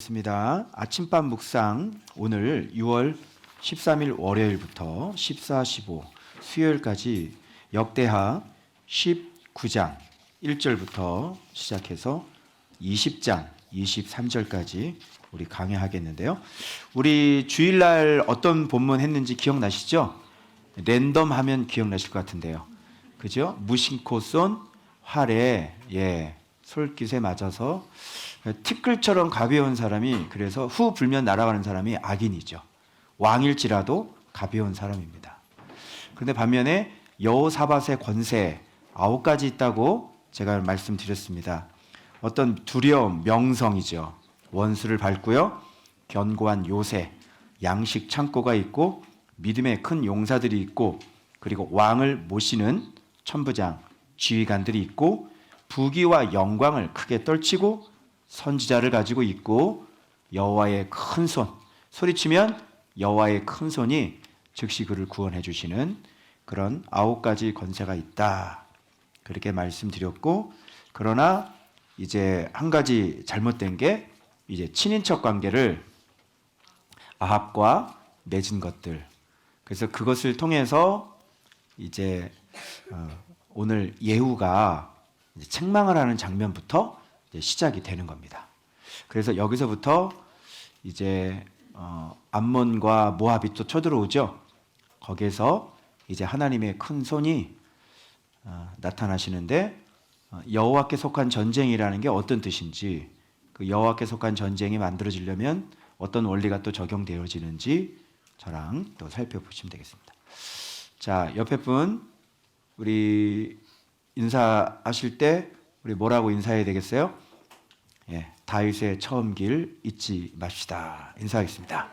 있습니다. 아침밥 묵상 오늘 6월 13일 월요일부터 14, 15 수요일까지 역대하 19장 1절부터 시작해서 20장 23절까지 우리 강해하겠는데요. 우리 주일날 어떤 본문 했는지 기억나시죠? 랜덤 하면 기억나실 것 같은데요. 그죠? 무심코 쏜 활에 솔깃에 맞아서 티끌처럼 가벼운 사람이, 그래서 후 불면 날아가는 사람이 악인이죠. 왕일지라도 가벼운 사람입니다. 그런데 반면에 여호사밧의 권세 9가지 있다고 제가 말씀드렸습니다. 어떤 두려움, 명성이죠. 원수를 밟고요. 견고한 요새, 양식 창고가 있고 믿음의 큰 용사들이 있고, 그리고 왕을 모시는 천부장, 지휘관들이 있고, 부귀와 영광을 크게 떨치고 선지자를 가지고 있고, 여호와의 큰 손, 소리치면 여호와의 큰 손이 즉시 그를 구원해 주시는 그런 9가지 권세가 있다, 그렇게 말씀드렸고, 그러나 이제 한 가지 잘못된 게 이제 친인척 관계를 아합과 맺은 것들. 그래서 그것을 통해서 이제 오늘 예후가 책망을 하는 장면부터 이제 시작이 되는 겁니다. 그래서 여기서부터 이제 암몬과 모압이 또 쳐들어오죠. 거기에서 이제 하나님의 큰 손이 나타나시는데, 여호와께 속한 전쟁이라는 게 어떤 뜻인지, 그 여호와께 속한 전쟁이 만들어지려면 어떤 원리가 또 적용되어지는지 저랑 또 살펴보시면 되겠습니다. 자, 옆에 분 우리 인사하실 때 우리 뭐라고 인사해야 되겠어요? 다윗의 처음 길 잊지 맙시다. 인사하겠습니다.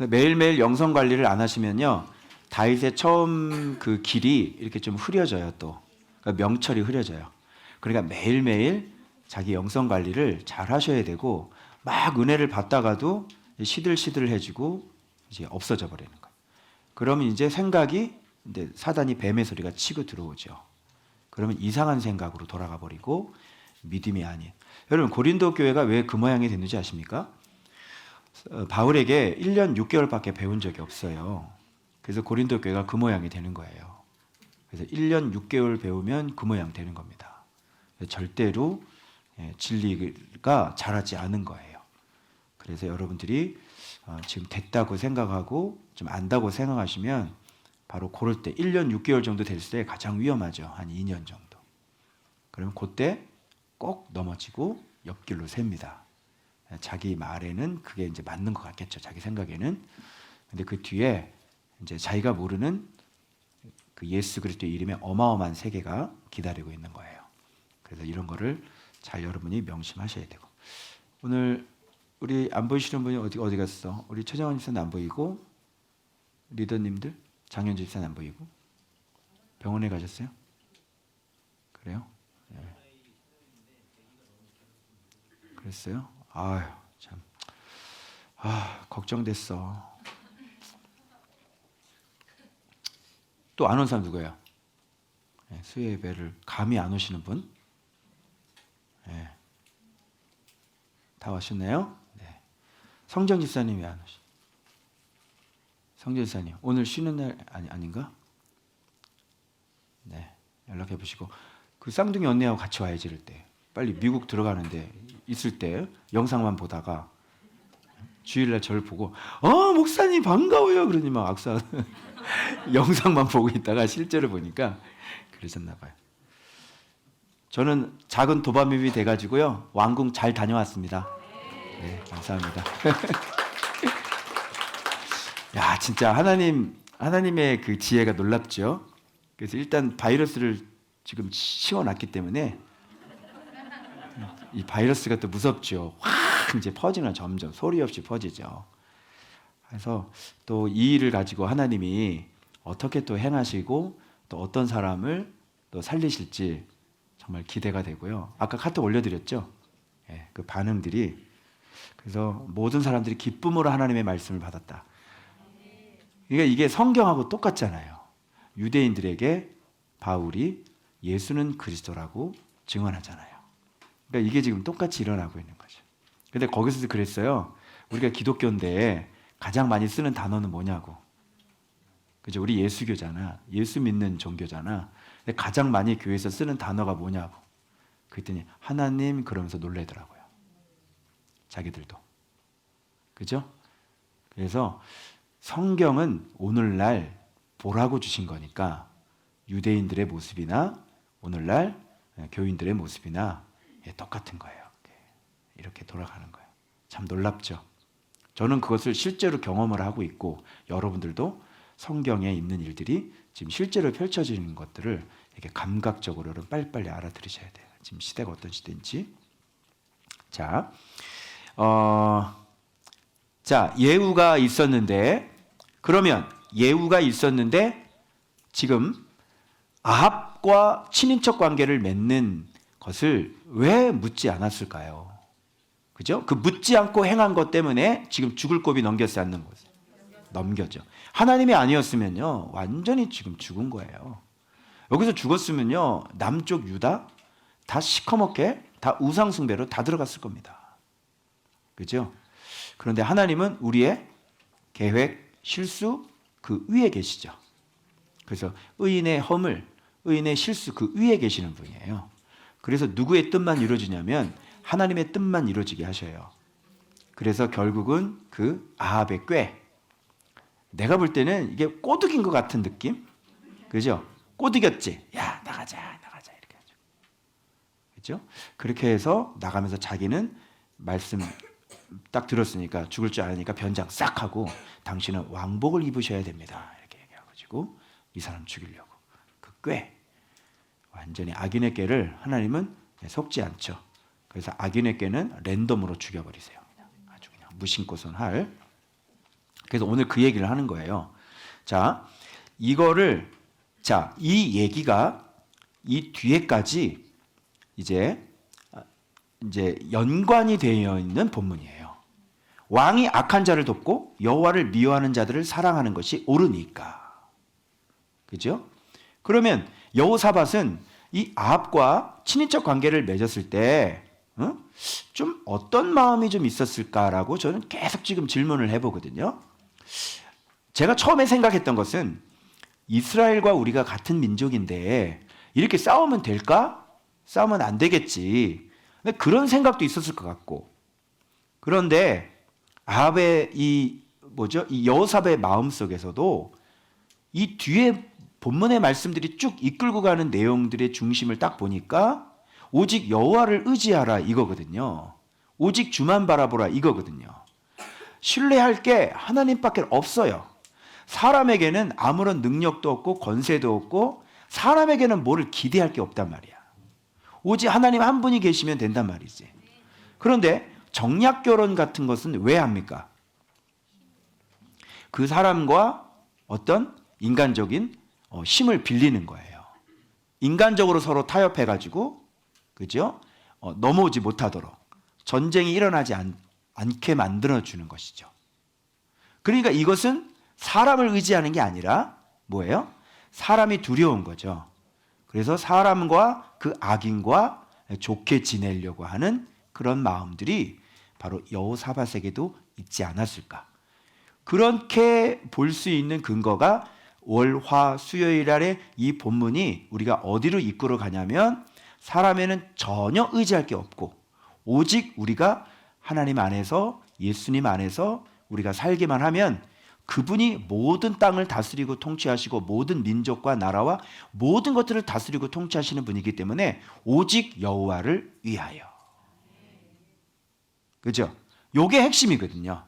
매일매일 영성 관리를 안 하시면요, 다윗의 처음 그 길이 이렇게 좀 흐려져요. 또 그러니까 명철이 흐려져요. 그러니까 매일매일 자기 영성 관리를 잘 하셔야 되고, 막 은혜를 받다가도 시들시들해지고 이제 없어져 버리는 거예요. 그러면 이제 생각이, 이제 사단이 뱀의 소리가 치고 들어오죠. 그러면 이상한 생각으로 돌아가 버리고 믿음이 아닌. 여러분, 고린도 교회가 왜 그 모양이 됐는지 아십니까? 바울에게 1년 6개월밖에 배운 적이 없어요. 그래서 고린도 교회가 그 모양이 되는 거예요. 그래서 1년 6개월 배우면 그 모양 되는 겁니다. 절대로 진리가 자라지 않은 거예요. 그래서 여러분들이 지금 됐다고 생각하고 좀 안다고 생각하시면 바로 그럴 때 1년 6개월 정도 됐을 때 가장 위험하죠. 한 2년 정도. 그러면 그때 꼭 넘어지고 옆길로 셉니다. 자기 말에는 그게 이제 맞는 것 같겠죠. 자기 생각에는. 근데 그 뒤에 이제 자기가 모르는 그 예수 그리스도의 이름에 어마어마한 세계가 기다리고 있는 거예요. 그래서 이런 거를 잘 여러분이 명심하셔야 되고. 오늘 우리 안 보이시는 분이 어디 갔어? 우리 최정원 집사는 안 보이고, 리더님들, 장현주 집사는 안 보이고, 병원에 가셨어요? 그래요? 네. 그랬어요? 아유, 참. 걱정됐어. 또 안 온 사람 누구예요? 수요 예배를 감히 안 오시는 분? 다 왔셨나요? 네. 성정 집사님이 안 오시. 성정 집사님, 오늘 쉬는 날 아닌가? 네, 연락해 보시고. 그 쌍둥이 언니하고 같이 와야지. 이럴 때 빨리 미국 들어가는데 있을 때 영상만 보다가 주일날 저를 보고 목사님 반가워요 그러니 막 악수 영상만 보고 있다가 실제로 보니까 그러셨나 봐요. 저는 작은 도파민이 돼가지고요, 왕궁 잘 다녀왔습니다. 네, 감사합니다. 야, 진짜 하나님의 그 지혜가 놀랍죠. 그래서 일단 바이러스를 지금 씌워놨기 때문에 이 바이러스가 또 무섭죠. 확 이제 퍼지는, 점점 소리 없이 퍼지죠. 그래서 또 이 일을 가지고 하나님이 어떻게 또 행하시고 또 어떤 사람을 또 살리실지 정말 기대가 되고요. 아까 카톡 올려드렸죠. 그 반응들이. 그래서 모든 사람들이 기쁨으로 하나님의 말씀을 받았다. 그러니까 이게 성경하고 똑같잖아요. 유대인들에게 바울이 예수는 그리스도라고 증언하잖아요. 그러니까 이게 지금 똑같이 일어나고 있는 거죠. 근데 거기서도 그랬어요. 우리가 기독교인데 가장 많이 쓰는 단어는 뭐냐고. 그죠? 우리 예수교잖아. 예수 믿는 종교잖아. 근데 가장 많이 교회에서 쓰는 단어가 뭐냐고. 그랬더니 하나님 그러면서 놀래더라고요. 자기들도. 그죠? 그래서 성경은 오늘날 보라고 주신 거니까 유대인들의 모습이나 오늘날 교인들의 모습이나 똑같은 거예요. 이렇게 돌아가는 거예요. 참 놀랍죠? 저는 그것을 실제로 경험을 하고 있고 여러분들도 성경에 있는 일들이 지금 실제로 펼쳐지는 것들을 이렇게 감각적으로는 빨리빨리 알아들으셔야 돼요. 지금 시대가 어떤 시대인지. 자, 예후가 있었는데 그러면 예후가 있었는데 지금 아합과 친인척 관계를 맺는 것을 왜 묻지 않았을까요? 그죠? 그 묻지 않고 행한 것 때문에 지금 죽을 고비 넘겼지 않는 거죠. 넘겨죠. 하나님이 아니었으면요 완전히 지금 죽은 거예요. 여기서 죽었으면요 남쪽 유다 다 시커멓게 다 우상 숭배로 다 들어갔을 겁니다. 그죠? 그런데 하나님은 우리의 계획, 실수 그 위에 계시죠. 그래서 의인의 허물, 의인의 실수 그 위에 계시는 분이에요. 그래서 누구의 뜻만 이루어지냐면 하나님의 뜻만 이루어지게 하셔요. 그래서 결국은 그 아합의 꾀, 내가 볼 때는 이게 꼬드긴 것 같은 느낌? 그죠? 꼬드겼지? 야 나가자 이렇게 하죠. 그죠? 그렇게 해서 나가면서 자기는 말씀 딱 들었으니까 죽을 줄 아니까 변장 싹 하고 당신은 왕복을 입으셔야 됩니다. 이렇게 얘기해가지고 이 사람 죽이려고 그 꾀, 완전히 악인의 꾀를 하나님은 속지 않죠. 그래서 악인의 꾀는 랜덤으로 죽여버리세요. 아주 그냥 무심코선 할. 그래서 오늘 그 얘기를 하는 거예요. 자, 이거를 이 얘기가 이 뒤에까지 이제 연관이 되어 있는 본문이에요. 왕이 악한 자를 돕고 여호와를 미워하는 자들을 사랑하는 것이 옳으니까. 그죠? 그러면 여호사밧은 이 아합과 친인척 관계를 맺었을 때 좀 어떤 마음이 좀 있었을까라고 저는 계속 지금 질문을 해보거든요. 제가 처음에 생각했던 것은 이스라엘과 우리가 같은 민족인데 이렇게 싸우면 될까? 싸우면 안 되겠지. 근데 그런 생각도 있었을 것 같고. 그런데 아합의 이 여호사밧의 마음 속에서도 이 뒤에 본문의 말씀들이 쭉 이끌고 가는 내용들의 중심을 딱 보니까 오직 여호와를 의지하라 이거거든요. 오직 주만 바라보라 이거거든요. 신뢰할 게 하나님밖에 없어요. 사람에게는 아무런 능력도 없고 권세도 없고 사람에게는 뭐를 기대할 게 없단 말이야. 오직 하나님 한 분이 계시면 된단 말이지. 그런데 정략 결혼 같은 것은 왜 합니까? 그 사람과 어떤 인간적인 힘을 빌리는 거예요. 인간적으로 서로 타협해가지고, 그죠? 넘어오지 못하도록 전쟁이 일어나지 않게 만들어주는 것이죠. 그러니까 이것은 사람을 의지하는 게 아니라 뭐예요? 사람이 두려운 거죠. 그래서 사람과 그 악인과 좋게 지내려고 하는 그런 마음들이 바로 여호사밧에게도 있지 않았을까. 그렇게 볼 수 있는 근거가 월, 화, 수요일 아래 이 본문이 우리가 어디로 이끌어 가냐면 사람에는 전혀 의지할 게 없고 오직 우리가 하나님 안에서 예수님 안에서 우리가 살기만 하면 그분이 모든 땅을 다스리고 통치하시고 모든 민족과 나라와 모든 것들을 다스리고 통치하시는 분이기 때문에 오직 여호와를 위하여. 그죠? 요게 핵심이거든요.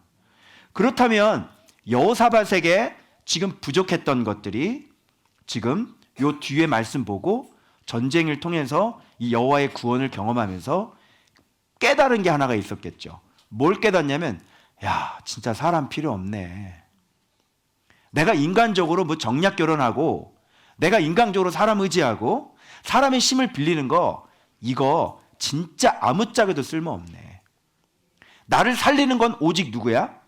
그렇다면 여호사밧에게 지금 부족했던 것들이 지금 요 뒤에 말씀 보고 전쟁을 통해서 이 여호와의 구원을 경험하면서 깨달은 게 하나가 있었겠죠. 뭘 깨닫냐면 야 진짜 사람 필요 없네. 내가 인간적으로 뭐 정략 결혼하고 내가 인간적으로 사람 의지하고 사람의 힘을 빌리는 거 이거 진짜 아무짝에도 쓸모없네. 나를 살리는 건 오직 누구야?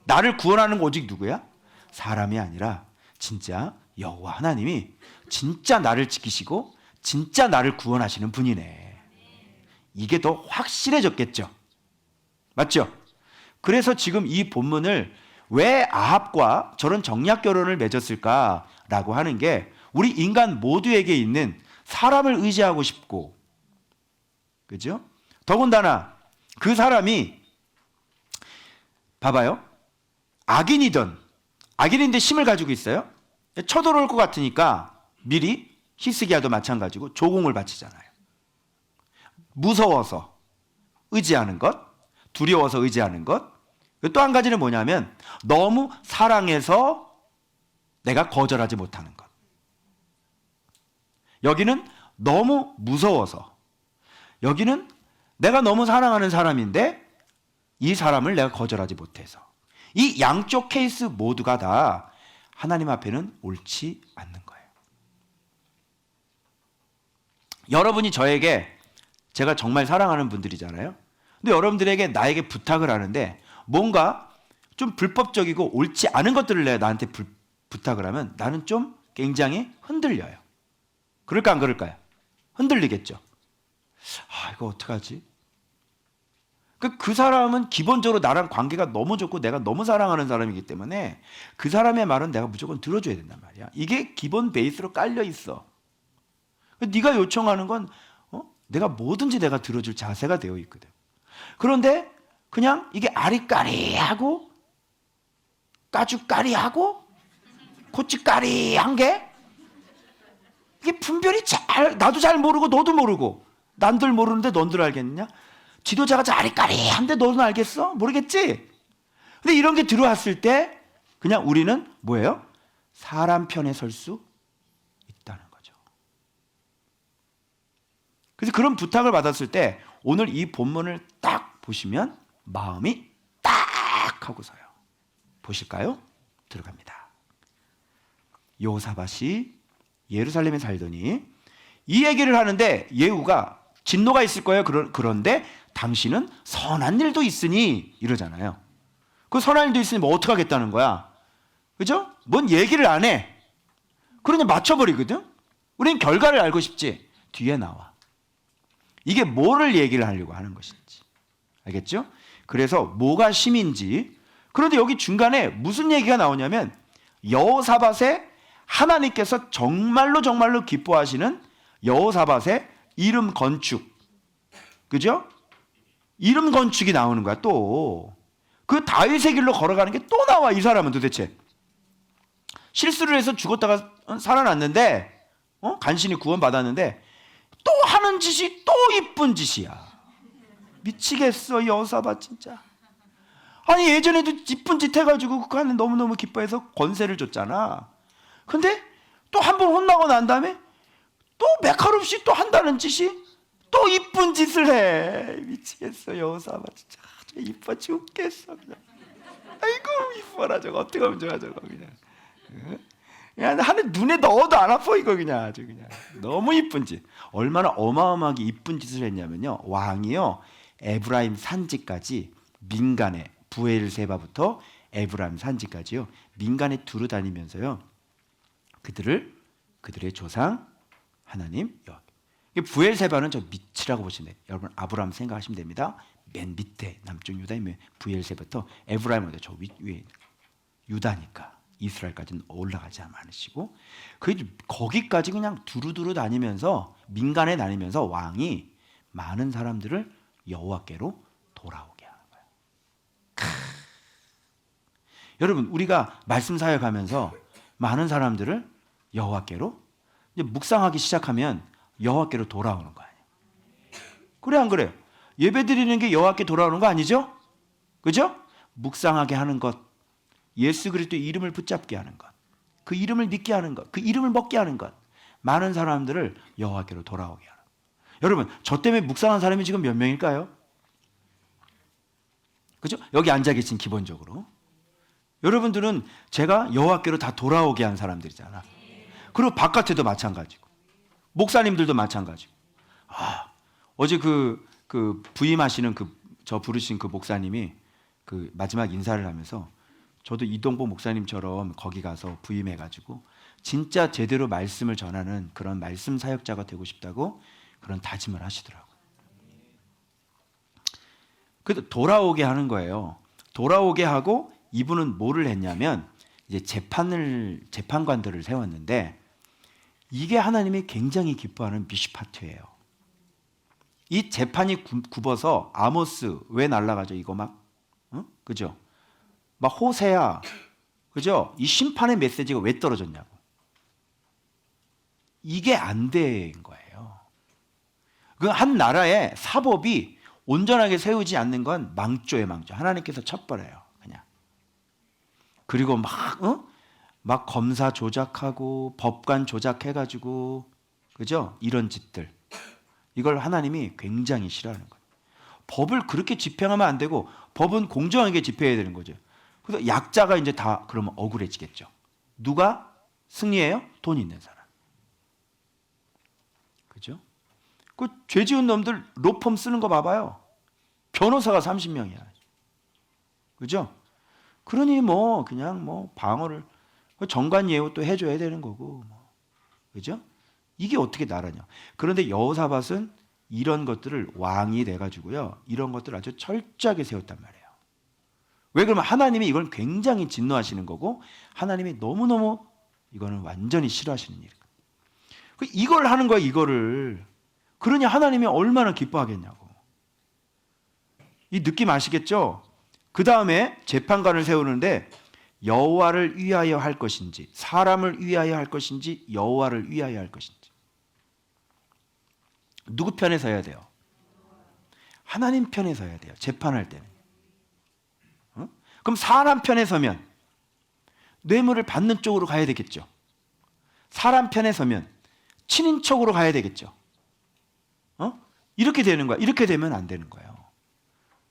나를 구원하는 건 오직 누구야? 사람이 아니라 진짜 여호와 하나님이 진짜 나를 지키시고 진짜 나를 구원하시는 분이네. 이게 더 확실해졌겠죠. 맞죠? 그래서 지금 이 본문을 왜 아합과 저런 정략 결혼을 맺었을까라고 하는 게 우리 인간 모두에게 있는 사람을 의지하고 싶고, 그죠? 더군다나 그 사람이 봐봐요. 악인인데 힘을 가지고 있어요. 쳐들어올 것 같으니까 미리 히스기야도 마찬가지고 조공을 바치잖아요. 무서워서 의지하는 것, 두려워서 의지하는 것. 또 한 가지는 뭐냐면 너무 사랑해서 내가 거절하지 못하는 것. 여기는 너무 무서워서, 여기는 내가 너무 사랑하는 사람인데 이 사람을 내가 거절하지 못해서. 이 양쪽 케이스 모두가 다 하나님 앞에는 옳지 않는 거예요. 여러분이 저에게, 제가 정말 사랑하는 분들이잖아요. 근데 여러분들에게 나에게 부탁을 하는데 뭔가 좀 불법적이고 옳지 않은 것들을 내가 나한테 부탁을 하면 나는 좀 굉장히 흔들려요. 그럴까 안 그럴까요? 흔들리겠죠. 이거 어떡하지? 그 사람은 기본적으로 나랑 관계가 너무 좋고 내가 너무 사랑하는 사람이기 때문에 그 사람의 말은 내가 무조건 들어줘야 된단 말이야. 이게 기본 베이스로 깔려 있어. 네가 요청하는 건 내가 뭐든지 내가 들어줄 자세가 되어 있거든. 그런데 그냥 이게 아리까리하고 까주까리하고 고치까리한 게 이게 분별이 나도 잘 모르고 너도 모르고, 남들 모르는데 넌들 알겠느냐? 지도자가 아리까리한데 너는 알겠어? 모르겠지? 근데 이런 게 들어왔을 때 그냥 우리는 뭐예요? 사람 편에 설 수 있다는 거죠. 그래서 그런 부탁을 받았을 때 오늘 이 본문을 딱 보시면 마음이 딱 하고 서요. 보실까요? 들어갑니다. 여호사밧이 예루살렘에 살더니 이 얘기를 하는데 예후가 진노가 있을 거예요. 그런데 당신은 선한 일도 있으니 이러잖아요. 그 선한 일도 있으니 뭐 어떡하겠다는 거야. 그죠? 뭔 얘기를 안 해. 그러니 맞춰버리거든. 우리는 결과를 알고 싶지. 뒤에 나와. 이게 뭐를 얘기를 하려고 하는 것인지. 알겠죠? 그래서 뭐가 심인지. 그런데 여기 중간에 무슨 얘기가 나오냐면 여호사밧의 하나님께서 정말로 기뻐하시는 여호사밧의 이름 건축. 그죠? 이름 건축이 나오는 거야. 또 그 다윗의 길로 걸어가는 게 또 나와. 이 사람은 도대체 실수를 해서 죽었다가 살아났는데 간신히 구원받았는데 또 하는 짓이 또 이쁜 짓이야. 미치겠어 여호사밧 진짜. 아니 예전에도 이쁜 짓 해가지고 그거 하는 너무너무 기뻐해서 권세를 줬잖아. 근데 또 한 번 혼나고 난 다음에 또 메칼없이 또 한다는 짓이 또 이쁜 짓을 해. 미치겠어 여호사밧 진짜. 이뻐 죽겠어 그냥. 아이고 이뻐라 저거. 어떻게 하면 좋아 저거 그냥. 그냥 하늘 눈에 넣어도 안 아파 이거 그냥. 아주 그냥 너무 이쁜 짓. 얼마나 어마어마하게 이쁜 짓을 했냐면요, 왕이요 에브라임 산지까지 민간에, 부엘세바부터 에브라임 산지까지요 민간에 두루 다니면서요 그들의 조상 하나님 부엘세바는 저 밑이라고 보시면 돼요. 여러분 아브라함 생각하시면 됩니다. 맨 밑에 남쪽 유다이면 부엘세바부터 에브라임은 저 위에 유다니까 이스라엘까지는 올라가지 않으시고 거기까지 그냥 두루두루 다니면서 민간에 다니면서 왕이 많은 사람들을 여호와께로 돌아오게 하는 거예요. 여러분 우리가 말씀 사역하면서 많은 사람들을 여호와께로 이제 묵상하기 시작하면 여호와께로 돌아오는 거 아니에요. 그래 안 그래요? 예배 드리는 게 여호와께 돌아오는 거 아니죠? 그죠? 묵상하게 하는 것, 예수 그리스도의 이름을 붙잡게 하는 것, 그 이름을 믿게 하는 것, 그 이름을 먹게 하는 것, 많은 사람들을 여호와께로 돌아오게 하는 것. 여러분 저 때문에 묵상한 사람이 지금 몇 명일까요? 그죠? 여기 앉아 계신 기본적으로 여러분들은 제가 여호와께로 다 돌아오게 한 사람들이잖아. 그리고 바깥에도 마찬가지고 목사님들도 마찬가지고. 어제 그 부임하시는 저 부르신 그 목사님이 마지막 인사를 하면서 저도 이동보 목사님처럼 거기 가서 부임해가지고 진짜 제대로 말씀을 전하는 그런 말씀 사역자가 되고 싶다고 그런 다짐을 하시더라고요. 그래도 돌아오게 하는 거예요. 돌아오게 하고 이분은 뭐를 했냐면 이제 재판관들을 세웠는데 이게 하나님이 굉장히 기뻐하는 미시 파트예요. 이 재판이 굽어서 아모스 왜 날라가죠? 이거 막 그죠? 막 호세아 그죠? 이 심판의 메시지가 왜 떨어졌냐고. 이게 안 된 거예요. 그 한 나라의 사법이 온전하게 세우지 않는 건 망조예요, 망조. 하나님께서 쳐버려요, 그냥. 그리고 막 검사 조작하고 법관 조작해가지고 그죠? 이런 짓들. 이걸 하나님이 굉장히 싫어하는 거예요. 법을 그렇게 집행하면 안 되고 법은 공정하게 집행해야 되는 거죠. 그래서 약자가 이제 다 그러면 억울해지겠죠. 누가 승리해요? 돈 있는 사람. 그죠? 그 죄 지은 놈들 로펌 쓰는 거 봐봐요. 변호사가 30명이야. 그죠? 그러니 뭐 그냥 뭐 방어를 정관 예우 또 해줘야 되는 거고 뭐. 그죠? 이게 어떻게 나라냐. 그런데 여호사밧은 이런 것들을 왕이 돼가지고요. 이런 것들을 아주 철저하게 세웠단 말이에요. 왜 그러면 하나님이 이걸 굉장히 진노하시는 거고 하나님이 너무너무 이거는 완전히 싫어하시는 일이에요. 이걸 하는 거야 이거를. 그러니 하나님이 얼마나 기뻐하겠냐고. 이 느낌 아시겠죠? 그 다음에 재판관을 세우는데 여호와를 위하여 할 것인지 사람을 위하여 할 것인지 여호와를 위하여 할 것인지 누구 편에 서야 돼요? 하나님 편에 서야 돼요. 재판할 때는. 그럼 사람 편에 서면 뇌물을 받는 쪽으로 가야 되겠죠. 사람 편에 서면 친인척으로 가야 되겠죠. 이렇게 되는 거야. 이렇게 되면 안 되는 거예요.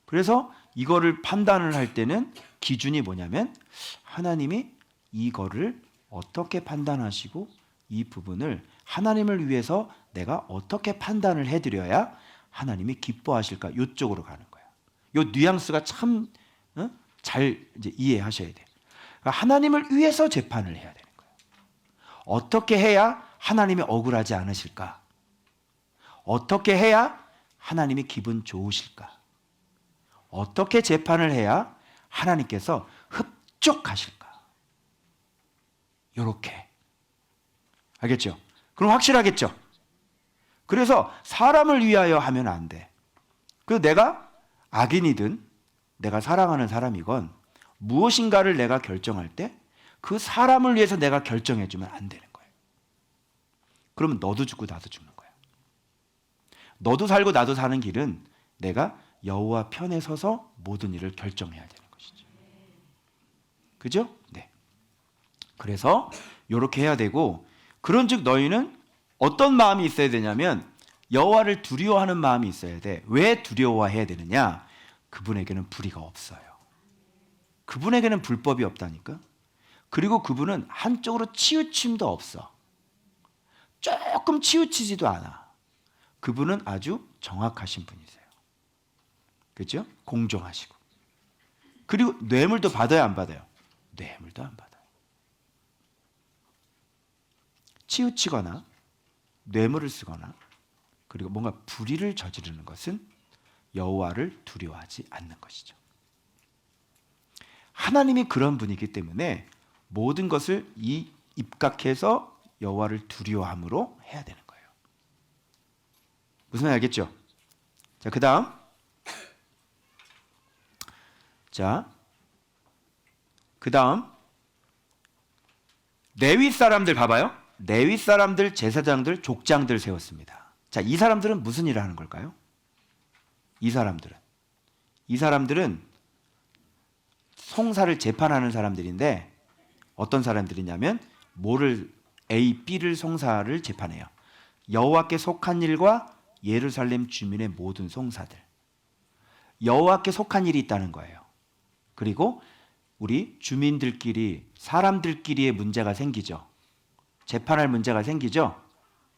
그래서 이거를 판단을 할 때는 기준이 뭐냐면 하나님이 이거를 어떻게 판단하시고 이 부분을 하나님을 위해서 내가 어떻게 판단을 해드려야 하나님이 기뻐하실까? 이쪽으로 가는 거예요. 이 뉘앙스가 참 잘 이제 이해하셔야 돼요. 그러니까 하나님을 위해서 재판을 해야 되는 거예요. 어떻게 해야 하나님이 억울하지 않으실까? 어떻게 해야 하나님이 기분 좋으실까? 어떻게 재판을 해야 하나님께서 흡족하실까? 요렇게. 알겠죠? 그럼 확실하겠죠? 그래서 사람을 위하여 하면 안 돼. 그래서 내가 악인이든 내가 사랑하는 사람이건 무엇인가를 내가 결정할 때 그 사람을 위해서 내가 결정해 주면 안 되는 거예요. 그러면 너도 죽고 나도 죽는 거예요. 너도 살고 나도 사는 길은 내가 여호와 편에 서서 모든 일을 결정해야 되는 것이죠. 그죠? 네. 그래서 이렇게 해야 되고 그런즉 너희는 어떤 마음이 있어야 되냐면 여호와를 두려워하는 마음이 있어야 돼. 왜 두려워해야 되느냐? 그분에게는 불의가 없어요. 그분에게는 불법이 없다니까. 그리고 그분은 한쪽으로 치우침도 없어. 조금 치우치지도 않아. 그분은 아주 정확하신 분이세요. 그렇죠? 공정하시고. 그리고 뇌물도 받아요, 안 받아요? 뇌물도 안 받아요. 치우치거나 뇌물을 쓰거나 그리고 뭔가 불의를 저지르는 것은 여호와를 두려워하지 않는 것이죠. 하나님이 그런 분이기 때문에 모든 것을 입각해서 여호와를 두려워함으로 해야 되는 거예요. 무슨 말 알겠죠? 자, 그다음. 그다음 레위 사람들 봐봐요. 레위 사람들, 제사장들, 족장들 세웠습니다. 자, 이 사람들은 무슨 일을 하는 걸까요? 이 사람들은 송사를 재판하는 사람들인데 어떤 사람들이냐면 A, B를 송사를 재판해요. 여호와께 속한 일과 예루살렘 주민의 모든 송사들. 여호와께 속한 일이 있다는 거예요. 그리고 우리 주민들끼리 사람들끼리의 문제가 생기죠. 재판할 문제가 생기죠.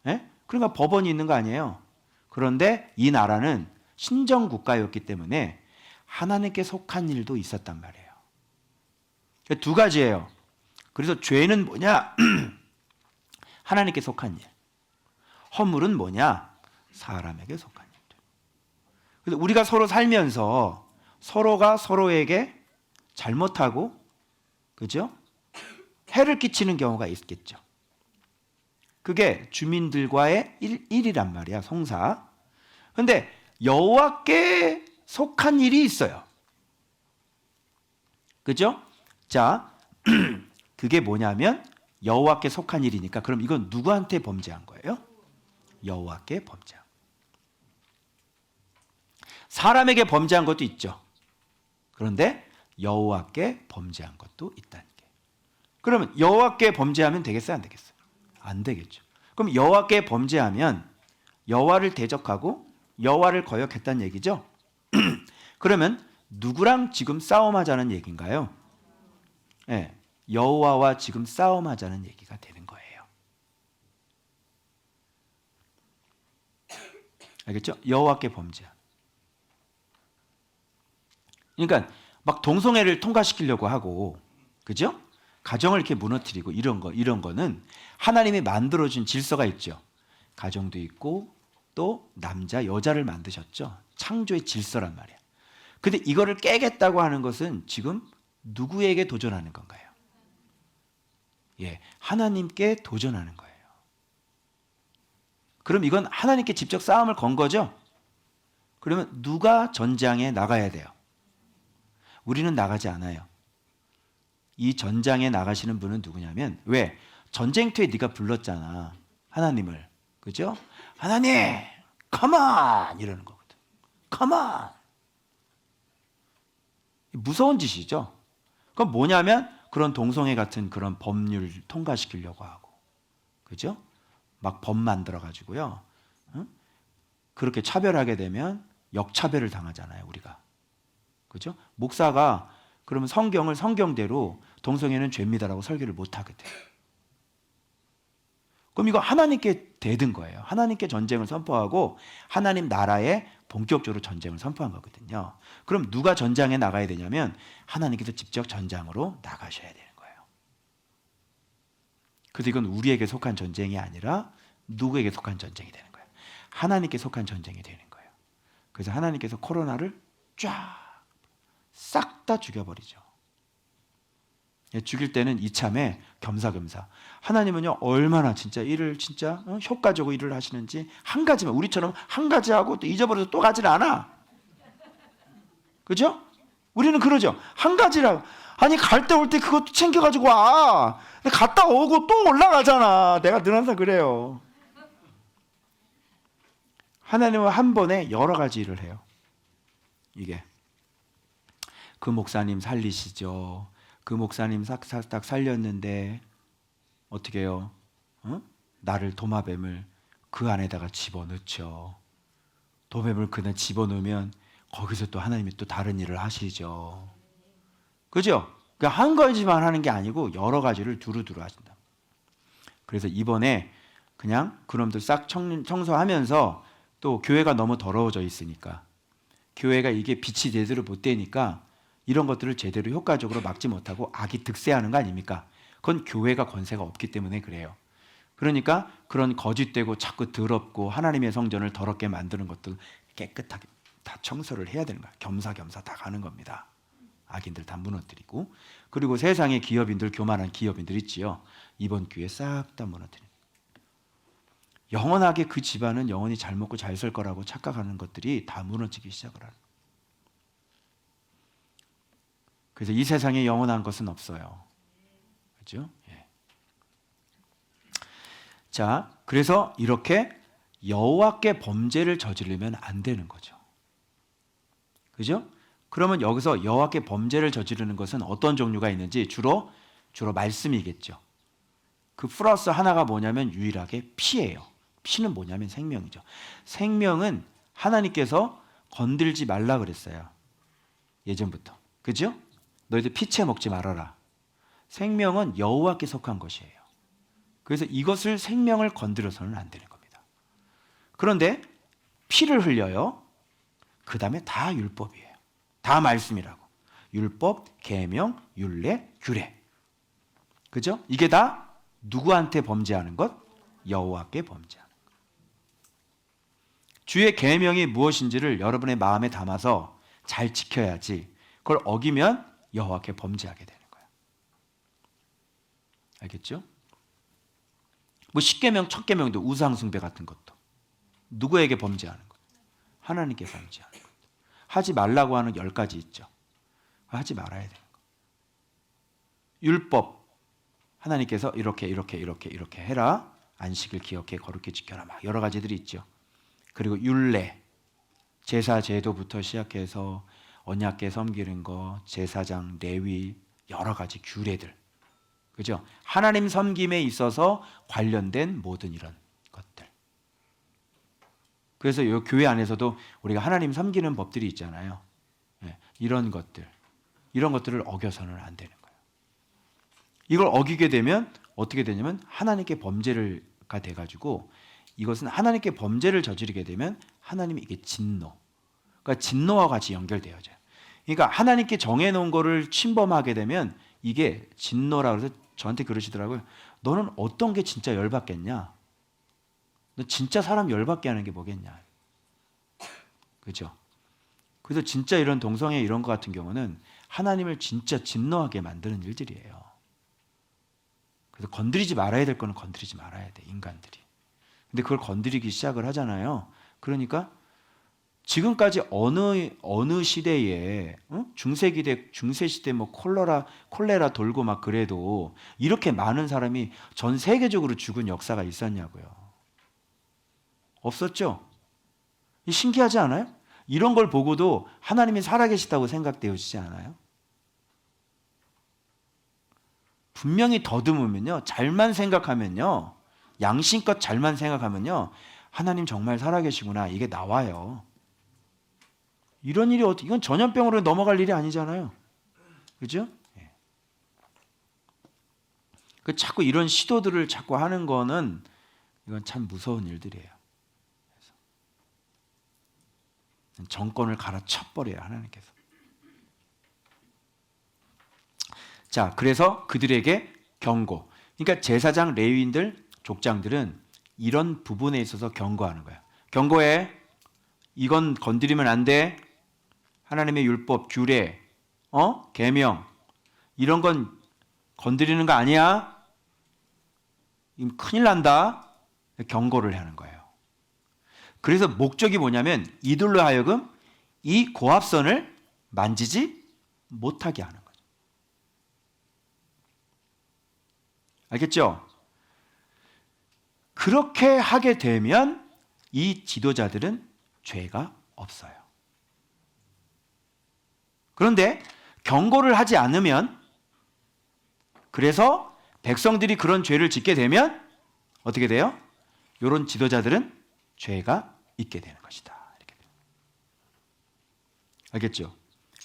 예? 그러니까 법원이 있는 거 아니에요. 그런데 이 나라는 신정국가였기 때문에 하나님께 속한 일도 있었단 말이에요. 두 가지예요. 그래서 죄는 뭐냐? 하나님께 속한 일. 허물은 뭐냐? 사람에게 속한 일들. 그래서 우리가 서로 살면서 서로가 서로에게 잘못하고, 그죠? 해를 끼치는 경우가 있겠죠. 그게 주민들과의 일이란 말이야, 송사. 근데 여호와께 속한 일이 있어요. 그죠? 자, 그게 뭐냐면 여호와께 속한 일이니까 그럼 이건 누구한테 범죄한 거예요? 여호와께 범죄한. 사람에게 범죄한 것도 있죠. 그런데 여호와께 범죄한 것도 있다는 게. 그러면 여호와께 범죄하면 되겠어요, 안 되겠어요? 안 되겠죠. 그럼 여호와께 범죄하면 여호와를 대적하고 여호와를 거역했다는 얘기죠. 그러면 누구랑 지금 싸움하자는 얘기인가요? 네, 여호와와 지금 싸움하자는 얘기가 되는 거예요. 알겠죠? 여호와께 범죄. 그러니까 막 동성애를 통과시키려고 하고, 그죠? 가정을 이렇게 무너뜨리고 이런 거는 하나님이 만들어준 질서가 있죠. 가정도 있고 또 남자 여자를 만드셨죠. 창조의 질서란 말이야. 근데 이거를 깨겠다고 하는 것은 지금 누구에게 도전하는 건가요? 예, 하나님께 도전하는 거예요. 그럼 이건 하나님께 직접 싸움을 건 거죠? 그러면 누가 전장에 나가야 돼요? 우리는 나가지 않아요. 이 전장에 나가시는 분은 누구냐면, 왜? 전쟁터에 네가 불렀잖아, 하나님을. 그죠? 하나님, come on! 이러는 거거든. come on! 무서운 짓이죠. 그건 뭐냐면 그런 동성애 같은 그런 법률 통과시키려고 하고, 그죠? 막 법 만들어 가지고요. 응? 그렇게 차별하게 되면 역차별을 당하잖아요, 우리가. 그죠? 목사가 그러면 성경을 성경대로 동성애는 죄입니다라고 설교를 못 하게 돼요. 그럼 이거 하나님께 대든 거예요. 하나님께 전쟁을 선포하고 하나님 나라에 본격적으로 전쟁을 선포한 거거든요. 그럼 누가 전장에 나가야 되냐면 하나님께서 직접 전장으로 나가셔야 되는 거예요. 그래서 이건 우리에게 속한 전쟁이 아니라 누구에게 속한 전쟁이 되는 거예요? 하나님께 속한 전쟁이 되는 거예요. 그래서 하나님께서 코로나를 쫙 싹 다 죽여버리죠. 죽일 때는 이참에 겸사겸사. 하나님은요 얼마나 진짜 일을 진짜 효과적으로 일을 하시는지 한 가지만, 우리처럼 한 가지 하고 또 잊어버려서 또 가지를 않아. 그죠? 우리는 그러죠. 한 가지라고. 아니 갈 때 올 때 그것도 챙겨가지고 와. 갔다 오고 또 올라가잖아. 내가 늘 항상 그래요. 하나님은 한 번에 여러 가지 일을 해요. 이게 그 목사님 살리시죠. 그 목사님 싹싹 살렸는데 어떻게 해요? 나를 도마뱀을 그 안에다가 집어넣죠. 도마뱀을 그냥 집어넣으면 거기서 또 하나님이 또 다른 일을 하시죠. 그죠? 그러니까 한 가지만 하는 게 아니고 여러 가지를 두루두루 하신다. 그래서 이번에 그냥 그놈들 싹 청소하면서 또 교회가 너무 더러워져 있으니까, 교회가 이게 빛이 제대로 못 되니까 이런 것들을 제대로 효과적으로 막지 못하고 악이 득세하는 거 아닙니까? 그건 교회가 권세가 없기 때문에 그래요. 그러니까 그런 거짓되고 자꾸 더럽고 하나님의 성전을 더럽게 만드는 것들 깨끗하게 다 청소를 해야 되는 거야. 겸사겸사 다 가는 겁니다. 악인들 다 무너뜨리고. 그리고 세상의 기업인들, 교만한 기업인들 있지요. 이번 기회에 싹 다 무너뜨리는. 영원하게 그 집안은 영원히 잘 먹고 잘 살 거라고 착각하는 것들이 다 무너지기 시작을 하는. 그래서 이 세상에 영원한 것은 없어요. 그렇죠? 예. 자, 그래서 이렇게 여호와께 범죄를 저지르면 안 되는 거죠. 그죠? 그러면 여기서 여호와께 범죄를 저지르는 것은 어떤 종류가 있는지 주로 말씀이겠죠. 그 플러스 하나가 뭐냐면 유일하게 피예요. 피는 뭐냐면 생명이죠. 생명은 하나님께서 건들지 말라 그랬어요. 예전부터. 그죠? 너희들 피채 먹지 말아라. 생명은 여호와께 속한 것이에요. 그래서 이것을 생명을 건드려서는 안 되는 겁니다. 그런데 피를 흘려요. 그 다음에 다 율법이에요. 다 말씀이라고. 율법, 계명, 율례, 규례. 그죠? 이게 다 누구한테 범죄하는 것? 여호와께 범죄하는 것. 주의 계명이 무엇인지를 여러분의 마음에 담아서 잘 지켜야지. 그걸 어기면 여호와께 범죄하게 되는 거야. 알겠죠? 뭐 10계명, 1000계명도 우상 숭배 같은 것도 누구에게 범죄하는 것? 하나님께 범죄하는 것. 하지 말라고 하는 10가지 있죠. 하지 말아야 되는 거. 율법, 하나님께서 이렇게 해라. 안식을 기억해 거룩히 지켜라. 막 여러 가지들이 있죠. 그리고 율례, 제사 제도부터 시작해서 언약궤 섬기는 거, 제사장, 레위, 여러 가지 규례들. 그죠? 하나님 섬김에 있어서 관련된 모든 이런 것들. 그래서 이 교회 안에서도 우리가 하나님 섬기는 법들이 있잖아요. 네, 이런 것들을 어겨서는 안 되는 거예요. 이걸 어기게 되면 어떻게 되냐면 하나님께 범죄가 돼가지고, 이것은 하나님께 범죄를 저지르게 되면 하나님이 이게 진노, 그러니까 진노와 같이 연결되어져요. 그러니까 하나님께 정해놓은 거를 침범하게 되면 이게 진노라고 해서 저한테 그러시더라고요. 너는 어떤 게 진짜 열받겠냐? 너 진짜 사람 열받게 하는 게 뭐겠냐? 그죠? 그래서 진짜 이런 동성애 이런 거 같은 경우는 하나님을 진짜 진노하게 만드는 일들이에요. 그래서 건드리지 말아야 될 거는 건드리지 말아야 돼, 인간들이. 근데 그걸 건드리기 시작을 하잖아요. 그러니까 지금까지 어느 시대에, 중세 시대 뭐 콜레라 돌고 막 그래도 이렇게 많은 사람이 전 세계적으로 죽은 역사가 있었냐고요. 없었죠? 신기하지 않아요? 이런 걸 보고도 하나님이 살아계시다고 생각되어지지 않아요? 분명히 더듬으면요, 잘만 생각하면요, 양심껏 잘만 생각하면요, 하나님 정말 살아계시구나, 이게 나와요. 이런 일이 이건 전염병으로 넘어갈 일이 아니잖아요. 그죠? 예. 자꾸 이런 시도들을 자꾸 하는 거는 이건 참 무서운 일들이에요. 그래서 정권을 갈아쳐버려요, 하나님께서. 자, 그래서 그들에게 경고. 그러니까 제사장, 레위인들, 족장들은 이런 부분에 있어서 경고하는 거예요. 경고해. 이건 건드리면 안 돼. 하나님의 율법, 규례, 계명, 이런 건 건드리는 거 아니야. 큰일 난다. 경고를 하는 거예요. 그래서 목적이 뭐냐면 이들로 하여금 이 고합선을 만지지 못하게 하는 거죠. 알겠죠? 그렇게 하게 되면 이 지도자들은 죄가 없어요. 그런데 경고를 하지 않으면, 그래서 백성들이 그런 죄를 짓게 되면 어떻게 돼요? 이런 지도자들은 죄가 있게 되는 것이다. 이렇게 돼요. 알겠죠?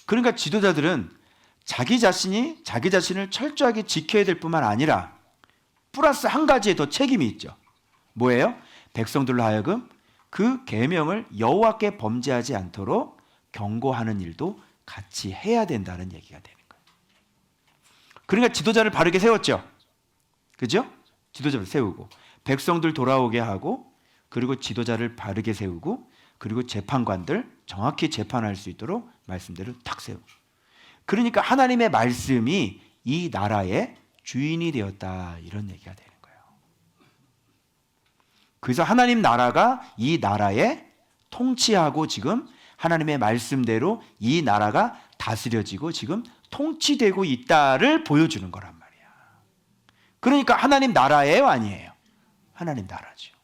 그러니까 지도자들은 자기 자신을 철저하게 지켜야 될 뿐만 아니라 플러스 한 가지의 더 책임이 있죠. 뭐예요? 백성들로 하여금 그 계명을 여호와께 범죄하지 않도록 경고하는 일도 같이 해야 된다는 얘기가 되는 거예요. 그러니까 지도자를 바르게 세웠죠. 그죠? 지도자를 세우고 백성들 돌아오게 하고, 그리고 지도자를 바르게 세우고, 그리고 재판관들 정확히 재판할 수 있도록 말씀대로 탁 세우고. 그러니까 하나님의 말씀이 이 나라의 주인이 되었다, 이런 얘기가 되는 거예요. 그래서 하나님 나라가 이 나라에 통치하고, 지금 하나님의 말씀대로 이 나라가 다스려지고 지금 통치되고 있다를 보여주는 거란 말이야. 그러니까 하나님 나라예요, 아니에요? 하나님 나라죠.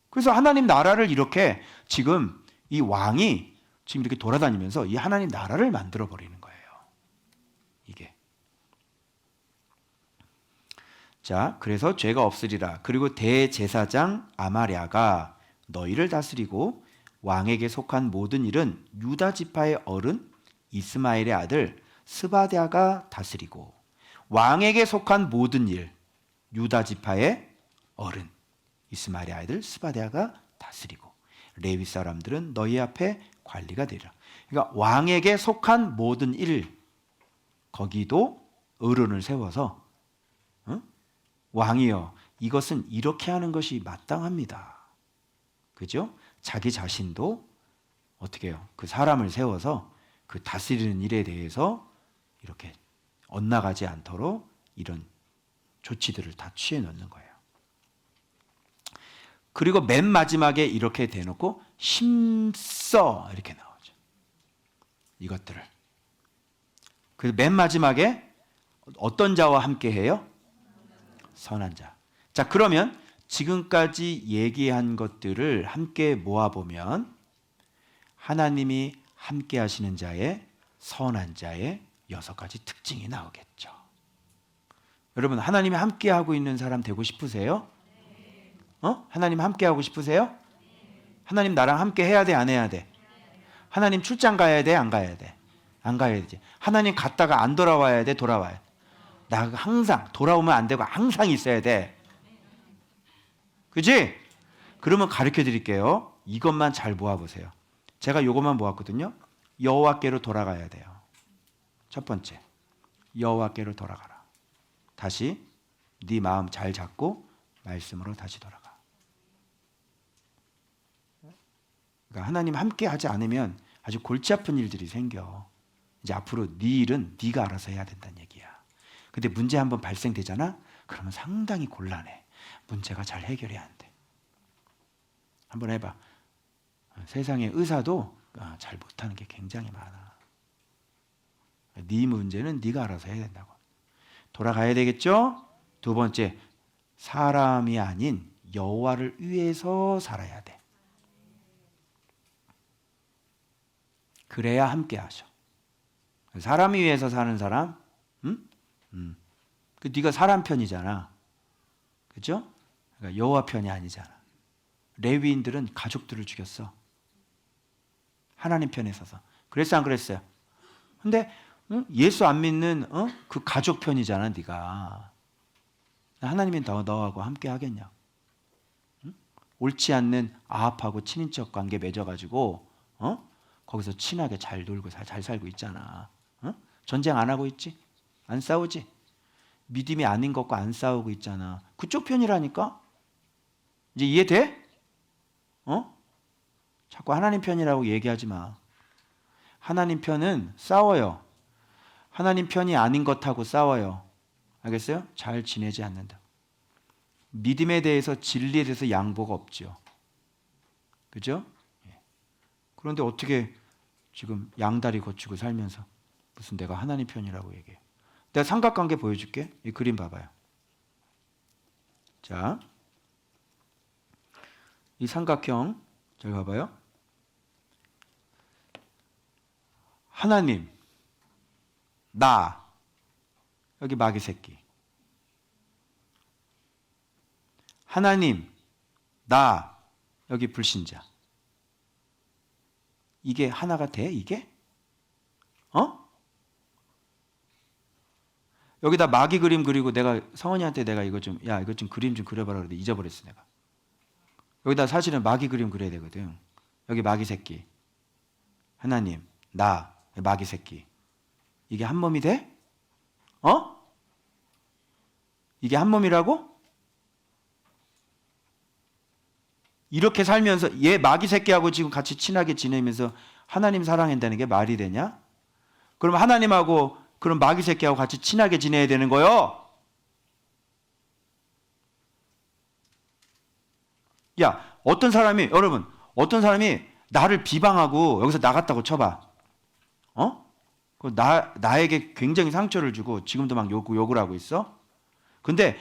그래서 하나님 나라를 이렇게 지금 이 왕이 지금 이렇게 돌아다니면서 이 하나님 나라를 만들어 버리는 거예요. 이게. 자, 그래서 죄가 없으리라. 그리고 대제사장 아마랴가 너희를 다스리고 왕에게 속한 모든 일은 유다 지파의 어른 이스마엘의 아들 스바랴가 다스리고, 왕에게 속한 모든 일, 유다 지파의 어른 이스마엘의 아들 스바랴가 다스리고, 레위 사람들은 너희 앞에 관리가 되리라. 그러니까 왕에게 속한 모든 일, 거기도 어른을 세워서 왕이여 이것은 이렇게 하는 것이 마땅합니다. 그죠? 자기 자신도 어떻게 해요? 그 사람을 세워서 그 다스리는 일에 대해서 이렇게 엇나가지 않도록 이런 조치들을 다 취해 놓는 거예요. 그리고 맨 마지막에 이렇게 대놓고 힘써 이렇게 나오죠. 이것들을. 그래서 맨 마지막에 어떤 자와 함께 해요? 선한 자. 자, 그러면 지금까지 얘기한 것들을 함께 모아보면 하나님이 함께 하시는 자의 선한 자의 6가지 특징이 나오겠죠. 여러분, 하나님이 함께 하고 있는 사람 되고 싶으세요? 하나님 함께 하고 싶으세요? 하나님 나랑 함께 해야 돼, 안 해야 돼? 하나님 출장 가야 돼, 안 가야 돼? 안 가야 되지. 하나님 갔다가 안 돌아와야 돼, 돌아와야 돼? 나 항상 돌아오면 안 되고 항상 있어야 돼. 그지? 그러면 가르쳐 드릴게요. 이것만 잘 모아보세요. 제가 이것만 모았거든요. 여호와께로 돌아가야 돼요. 첫 번째, 여호와께로 돌아가라. 다시 네 마음 잘 잡고 말씀으로 다시 돌아가. 그러니까 하나님 함께 하지 않으면 아주 골치 아픈 일들이 생겨. 이제 앞으로 네 일은 네가 알아서 해야 된다는 얘기야. 근데 문제 한번 발생되잖아? 그러면 상당히 곤란해. 문제가 잘 해결이 안 돼. 한번 해봐. 세상에 의사도 잘 못하는 게 굉장히 많아. 네 문제는 네가 알아서 해야 된다고. 돌아가야 되겠죠? 두 번째, 사람이 아닌 여호와를 위해서 살아야 돼. 그래야 함께 하셔. 사람이 위해서 사는 사람, 그 네가 사람 편이잖아, 그렇죠? 그러니까 여호와 편이 아니잖아. 레위인들은 가족들을 죽였어. 하나님 편에 서서. 그랬어, 안 그랬어요? 근데 예수 안 믿는 그 가족 편이잖아, 네가. 하나님이 너하고 함께 하겠냐? 옳지 않는 아합하고 친인척 관계 맺어가지고 거기서 친하게 잘 놀고 잘 살고 있잖아. 전쟁 안 하고 있지? 안 싸우지? 믿음이 아닌 것과 안 싸우고 있잖아. 그쪽 편이라니까? 이제 이해돼? 자꾸 하나님 편이라고 얘기하지 마. 하나님 편은 싸워요. 하나님 편이 아닌 것하고 싸워요. 알겠어요? 잘 지내지 않는다. 믿음에 대해서, 진리에 대해서 양보가 없죠. 그죠? 그런데 어떻게 지금 양다리 거치고 살면서 무슨 내가 하나님 편이라고 얘기해. 내가 삼각관계 보여줄게. 이 그림 봐봐요. 자, 이 삼각형 잘 봐봐요. 하나님, 나, 여기 마귀 새끼. 하나님, 나, 여기 불신자. 이게 하나가 돼? 이게? 여기다 마귀 그림 그리고 내가 성원이한테 내가 이거 좀 그림 좀 그려봐라 그랬는데 잊어버렸어 내가. 여기다 사실은 마귀 그림 그려야 되거든. 여기 마귀 새끼. 하나님, 나, 마귀 새끼. 이게 한 몸이 돼? 이게 한 몸이라고? 이렇게 살면서 얘 마귀 새끼하고 지금 같이 친하게 지내면서 하나님 사랑한다는 게 말이 되냐? 그럼 하나님하고 그럼 마귀 새끼하고 같이 친하게 지내야 되는 거요. 야, 여러분, 어떤 사람이 나를 비방하고 여기서 나갔다고 쳐봐. 나에게 굉장히 상처를 주고 지금도 막 욕을 하고 있어? 근데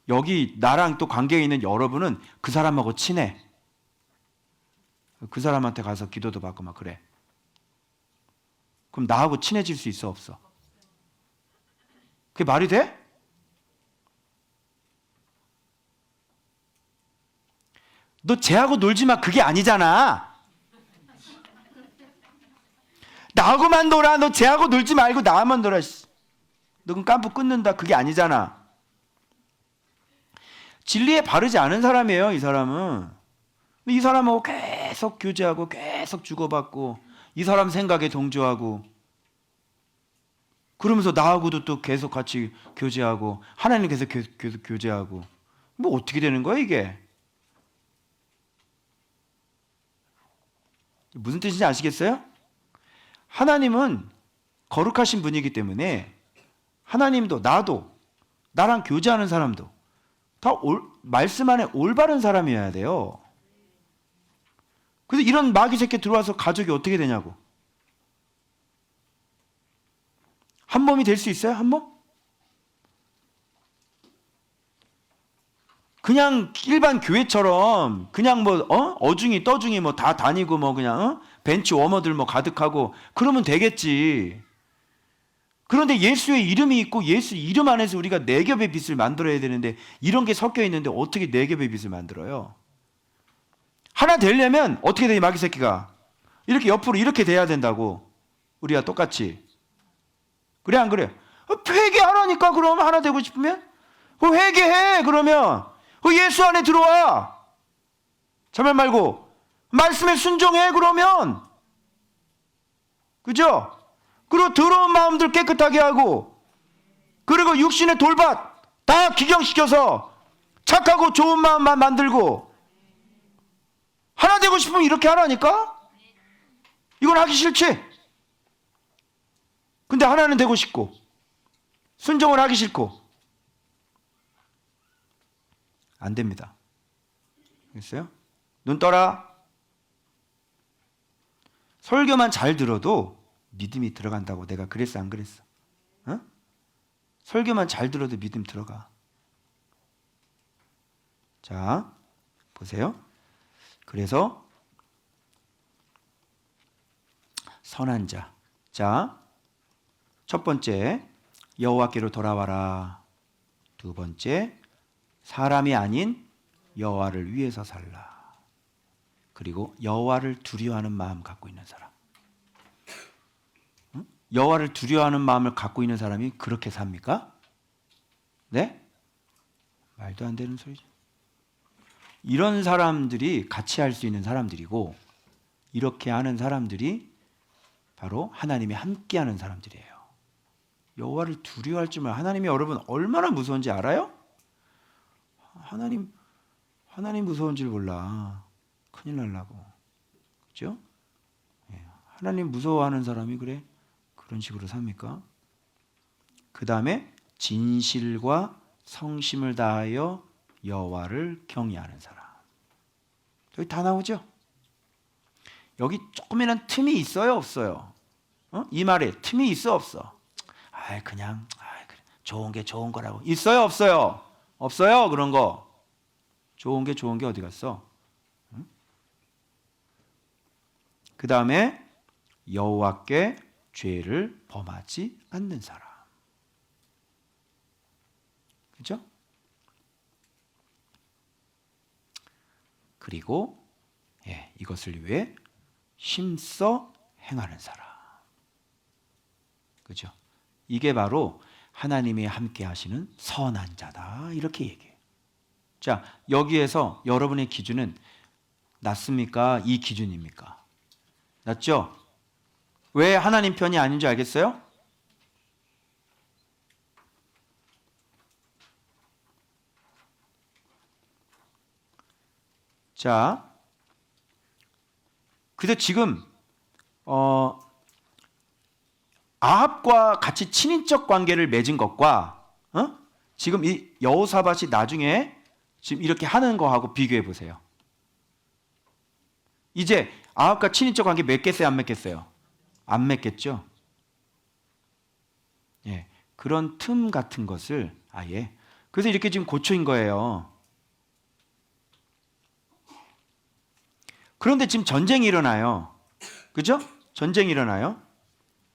여기 나랑 또 관계에 있는 여러분은 그 사람하고 친해. 그 사람한테 가서 기도도 받고 막 그래. 그럼 나하고 친해질 수 있어, 없어? 그게 말이 돼? 너 쟤하고 놀지 마. 그게 아니잖아. 나하고만 놀아. 너 쟤하고 놀지 말고 나만 놀아. 너 그럼 깜빡 끊는다. 그게 아니잖아. 진리에 바르지 않은 사람이에요, 이 사람은. 이 사람하고 계속 교제하고 계속 주고받고 이 사람 생각에 동조하고 그러면서 나하고도 또 계속 같이 교제하고 하나님께서 계속 교제하고 뭐 어떻게 되는 거야 이게? 무슨 뜻인지 아시겠어요? 하나님은 거룩하신 분이기 때문에 하나님도 나도 나랑 교제하는 사람도 다 말씀 안에 올바른 사람이어야 돼요. 그래서 이런 마귀 새끼 들어와서 가족이 어떻게 되냐고. 한 몸이 될 수 있어요? 한 몸? 그냥 일반 교회처럼 그냥 뭐 어중이 떠중이 뭐 다 다니고 뭐 그냥 벤치 워머들 뭐 가득하고 그러면 되겠지. 그런데 예수의 이름이 있고 예수 이름 안에서 우리가 네 겹의 빛을 만들어야 되는데 이런 게 섞여 있는데 어떻게 네 겹의 빛을 만들어요? 하나 되려면 어떻게 되니 마귀 새끼가? 이렇게 옆으로 이렇게 돼야 된다고. 우리가 똑같이. 그래 안 그래? 회개하라니까. 그럼 하나 되고 싶으면 회개해. 그러면 예수 안에 들어와. 자말 말고 말씀에 순종해. 그러면 그죠? 그리고 더러운 마음들 깨끗하게 하고 그리고 육신의 돌밭 다 기경시켜서 착하고 좋은 마음만 만들고 하나 되고 싶으면 이렇게 하라니까? 이건 하기 싫지? 근데 하나는 되고 싶고 순종을 하기 싫고 안 됩니다. 알겠어요? 눈 떠라. 설교만 잘 들어도 믿음이 들어간다고. 내가 그랬어 안 그랬어? 설교만 잘 들어도 믿음 들어가. 자, 보세요. 그래서 선한 자. 자, 첫 번째 여호와께로 돌아와라. 두 번째 사람이 아닌 여호와를 위해서 살라. 그리고 여호와를 두려워하는 마음 갖고 있는 사람. 여호와를 두려워하는 마음을 갖고 있는 사람이 그렇게 삽니까? 네? 말도 안 되는 소리죠. 이런 사람들이 같이 할 수 있는 사람들이고 이렇게 하는 사람들이 바로 하나님이 함께하는 사람들이에요. 여호와를 두려워할 줄 몰라. 하나님이 여러분 얼마나 무서운지 알아요? 하나님 무서운 줄 몰라. 큰일 날라고. 그렇죠? 하나님 무서워하는 사람이 그런 식으로 삽니까? 그 다음에 진실과 성심을 다하여 여호와를 경외하는 사람. 여기 다 나오죠? 여기 조금이란 틈이 있어요, 없어요? 이 말에 틈이 있어, 없어? 그래. 좋은 게 좋은 거라고. 있어요, 없어요? 없어요, 그런 거. 좋은 게 어디 갔어? 그 다음에 여호와께 죄를 범하지 않는 사람. 그죠? 그리고 이것을 위해 힘써 행하는 사람. 그죠? 이게 바로 하나님이 함께 하시는 선한 자다. 이렇게 얘기해요. 자, 여기에서 여러분의 기준은 낮습니까? 이 기준입니까? 낮죠? 왜 하나님 편이 아닌 줄 알겠어요? 자, 그래서 지금 아합과 같이 친인척 관계를 맺은 것과 지금 이 여호사밧이 나중에 지금 이렇게 하는 거하고 비교해 보세요. 이제 아합과 친인척 관계 맺겠어요, 안 맺겠어요? 안 맺겠죠? 그런 틈 같은 것을 아예. 그래서 이렇게 지금 고초인 거예요. 그런데 지금 전쟁이 일어나요. 그죠? 전쟁이 일어나요.